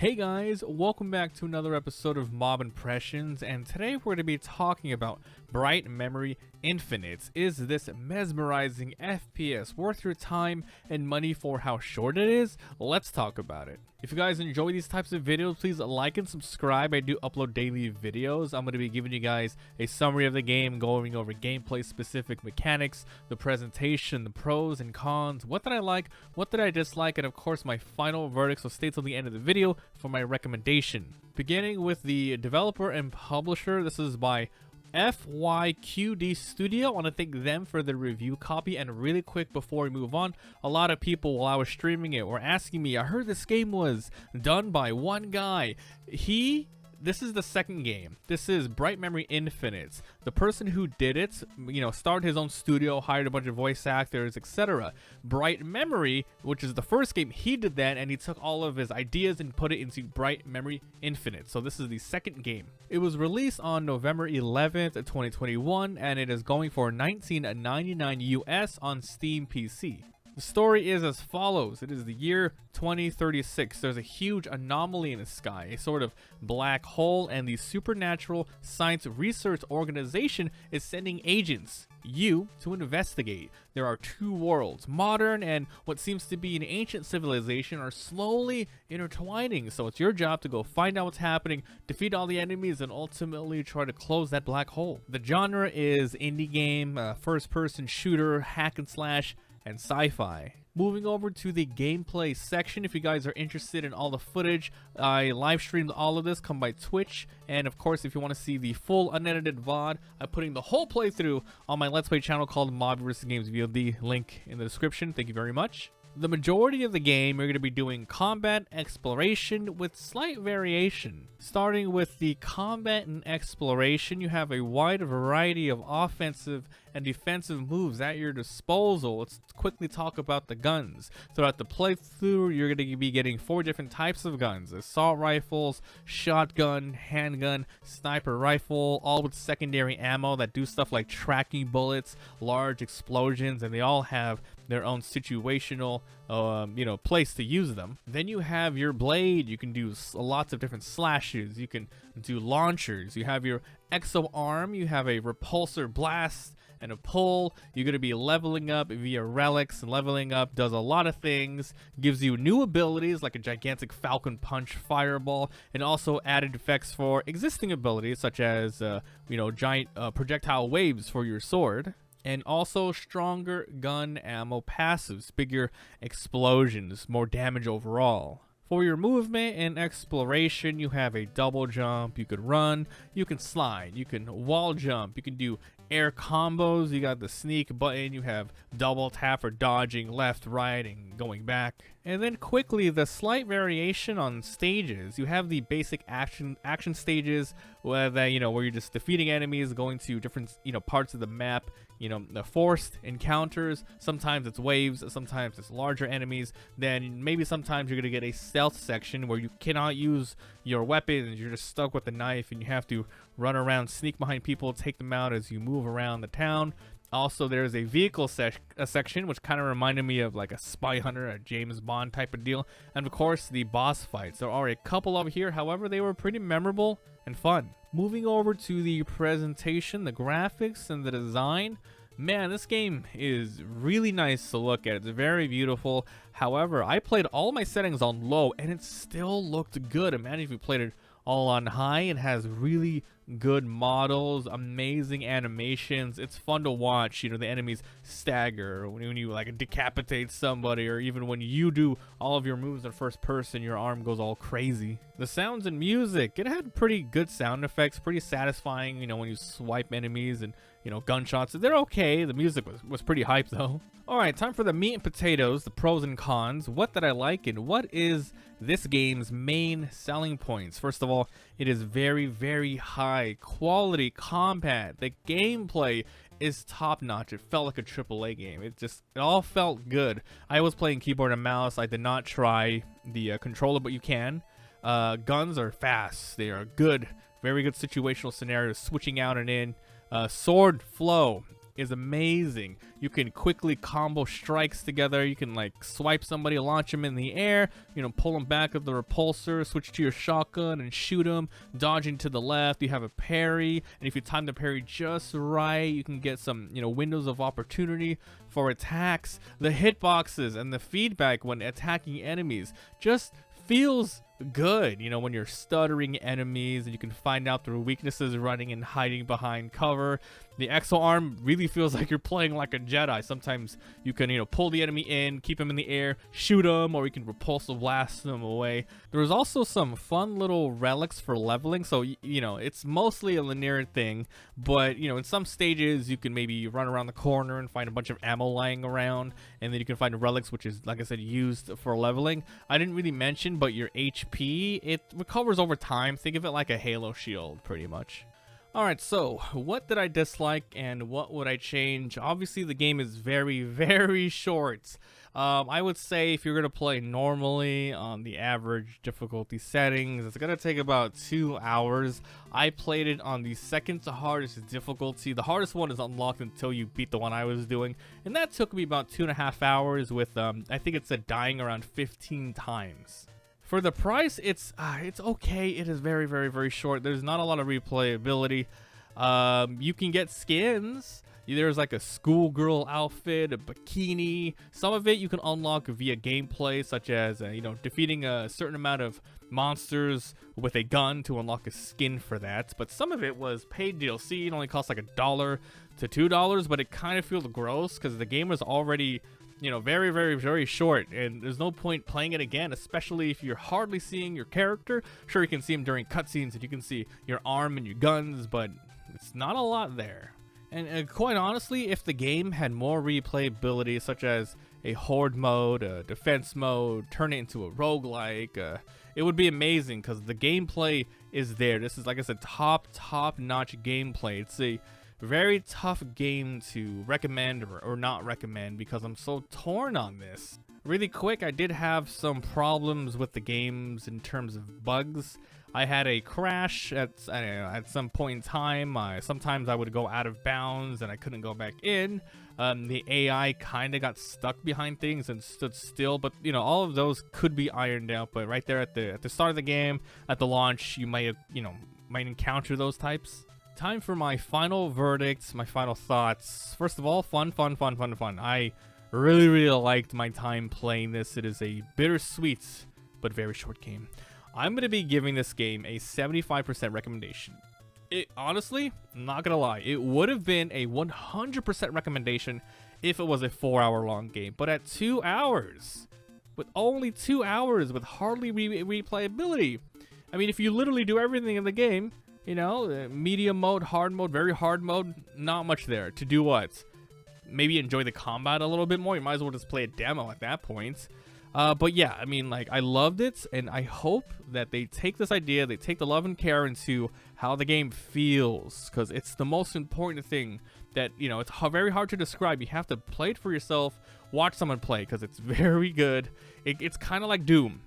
Hey guys, welcome back to another episode of Mabimpressions, and today we're going to be talking about Bright Memory Infinite. Is this mesmerizing FPS worth your time and money for how short it is? Let's talk about it. If you guys enjoy these types of videos, please like and subscribe. I do upload daily videos. I'm going to be giving you guys a summary of the game, going over gameplay specific mechanics, the presentation, the pros and cons, what did I like, what did I dislike, and of course my final verdict, so stay till the end of the video for my recommendation. Beginning with the developer and publisher, this is by FYQD Studio. I want to thank them for the review copy. And really quick before we move on, a lot of people while I was streaming it were asking me, I heard this game was done by one guy. This is the second game. This is Bright Memory Infinite. The person who did it, started his own studio, hired a bunch of voice actors, etc. Bright Memory, which is the first game, he did that, and he took all of his ideas and put it into Bright Memory Infinite. So this is the second game. It was released on November 11th, 2021, and it is going for $19.99 US on Steam PC. The story is as follows. It is the year 2036. There's a huge anomaly in the sky, a sort of black hole, and the Supernatural Science Research Organization is sending agents, you, to investigate. There are two worlds, modern and what seems to be an ancient civilization, are slowly intertwining. So it's your job to go find out what's happening, defeat all the enemies, and ultimately try to close that black hole. The genre is indie game, first-person shooter, hack and slash, and sci-fi. Moving over to the gameplay section, if you guys are interested in all the footage, I live streamed all of this, come by Twitch, and of course if you want to see the full unedited VOD, I'm putting the whole playthrough on my Let's Play channel called MabiVsGamesVOD, link in the description. Thank you very much. The majority of the game, you're going to be doing combat exploration with slight variation. Starting with the combat and exploration, you have a wide variety of offensive and defensive moves at your disposal. Let's quickly talk about the guns. Throughout the playthrough, you're going to be getting 4 different types of guns: assault rifles, shotgun, handgun, sniper rifle, all with secondary ammo that do stuff like tracking bullets, large explosions, and they all have their own situational place to use them. Then you have your blade. You can do lots of different slashes. You can do launchers. You have your exo arm. You have a repulsor blast and a pull. You're going to be leveling up via relics, and leveling up does a lot of things. Gives you new abilities like a gigantic falcon punch fireball, and also added effects for existing abilities such as giant projectile waves for your sword. And also stronger gun ammo passives, bigger explosions, more damage overall. For your movement and exploration, you have a double jump, you can run, you can slide, you can wall jump, you can do air combos, you got the sneak button, you have double tap for dodging left, right, and going back. And then quickly, the slight variation on stages. You have the basic action stages where you're just defeating enemies, going to different parts of the map. The forced encounters. Sometimes it's waves, sometimes it's larger enemies. Then maybe sometimes you're gonna get a stealth section where you cannot use your weapons. You're just stuck with the knife, and you have to run around, sneak behind people, take them out as you move around the town. Also, there's a vehicle section, which kind of reminded me of like a Spy Hunter, a James Bond type of deal. And of course, the boss fights. There are a couple over here, however, they were pretty memorable and fun. Moving over to the presentation, the graphics, and the design. Man, this game is really nice to look at. It's very beautiful. However, I played all my settings on low, and it still looked good. Imagine if you played it all on high. It has really good models, amazing animations. It's fun to watch, the enemies stagger when you like decapitate somebody, or even when you do all of your moves in first person, your arm goes all crazy. The sounds and music, it had pretty good sound effects, pretty satisfying, when you swipe enemies and gunshots. They're okay. The music was pretty hype though. Alright, time for the meat and potatoes, the pros and cons. What did I like, and what is this game's main selling points? First of all, it is very, very high quality combat. The gameplay is top notch. It felt like a AAA game. It all felt good. I was playing keyboard and mouse. I did not try the controller, but you can. Guns are fast. They are good. Very good situational scenarios, switching out and in. Sword flow. is amazing. You can quickly combo strikes together. You can like swipe somebody, launch them in the air, pull them back with the repulsor, switch to your shotgun and shoot them, dodging to the left. You have a parry, and if you time the parry just right, you can get some, windows of opportunity for attacks. The hitboxes and the feedback when attacking enemies just feels good, when you're stuttering enemies, and you can find out their weaknesses running and hiding behind cover. The exo arm really feels like you're playing like a Jedi. Sometimes you can, pull the enemy in, keep him in the air, shoot them, or you can repulsive blast them away. There's also some fun little relics for leveling, so it's mostly a linear thing, but in some stages you can maybe run around the corner and find a bunch of ammo lying around, and then you can find relics, which is, like I said, used for leveling. I didn't really mention, but your HP, it recovers over time. Think of it like a Halo shield, pretty much. Alright, so what did I dislike and what would I change? Obviously, the game is very, very short. I would say if you're going to play normally on the average difficulty settings, it's going to take about 2 hours. I played it on the second to hardest difficulty. The hardest one is unlocked until you beat the one I was doing, and that took me about 2.5 hours with, I think it said dying around 15 times. For the price, it's okay. It is very, very, very short. There's not a lot of replayability. You can get skins. There's like a schoolgirl outfit, a bikini. Some of it you can unlock via gameplay, such as defeating a certain amount of monsters with a gun to unlock a skin for that. But some of it was paid DLC. It only costs like $1 to $2, but it kind of feels gross because the game was already very, very, very short, and there's no point playing it again, especially if you're hardly seeing your character. Sure, you can see him during cutscenes, and you can see your arm and your guns, but it's not a lot there. And quite honestly, if the game had more replayability, such as a horde mode, a defense mode, turn it into a roguelike, it would be amazing, because the gameplay is there. This is, like I said, top-notch gameplay. It's a very tough game to recommend or not recommend because I'm so torn on this. Really quick, I did have some problems with the games in terms of bugs. I had a crash at some point in time. Sometimes I would go out of bounds and I couldn't go back in. The AI kind of got stuck behind things and stood still, but all of those could be ironed out. But right there at the start of the game, at the launch, you might encounter those types. Time for my final verdicts, my final thoughts. First of all, fun. I really liked my time playing this. It is a bittersweet but very short game. I'm going to be giving this game a 75% recommendation. It honestly, not going to lie, it would have been a 100% recommendation if it was a 4-hour long game. But at 2 hours, with only 2 hours, with hardly replayability, I mean, if you literally do everything in the game, medium mode, hard mode, very hard mode, not much there. To do what? Maybe enjoy the combat a little bit more. You might as well just play a demo at that point. But yeah, I mean, like, I loved it, and I hope that they take this idea, they take the love and care into how the game feels, because it's the most important thing that, it's very hard to describe. You have to play it for yourself, watch someone play, because it's very good. It's kind of like Doom.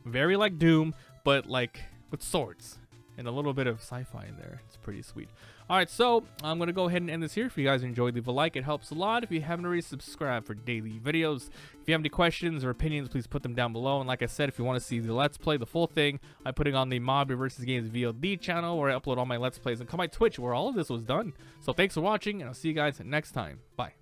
Very like Doom, but like with swords. And a little bit of sci-fi in there. It's pretty sweet. Alright, so I'm going to go ahead and end this here. If you guys enjoyed, leave a like. It helps a lot. If you haven't already, subscribe for daily videos. If you have any questions or opinions, please put them down below. And like I said, if you want to see the Let's Play, the full thing, I'm putting on the MabiVsGamesVOD channel where I upload all my Let's Plays, and come my Twitch where all of this was done. So thanks for watching, and I'll see you guys next time. Bye.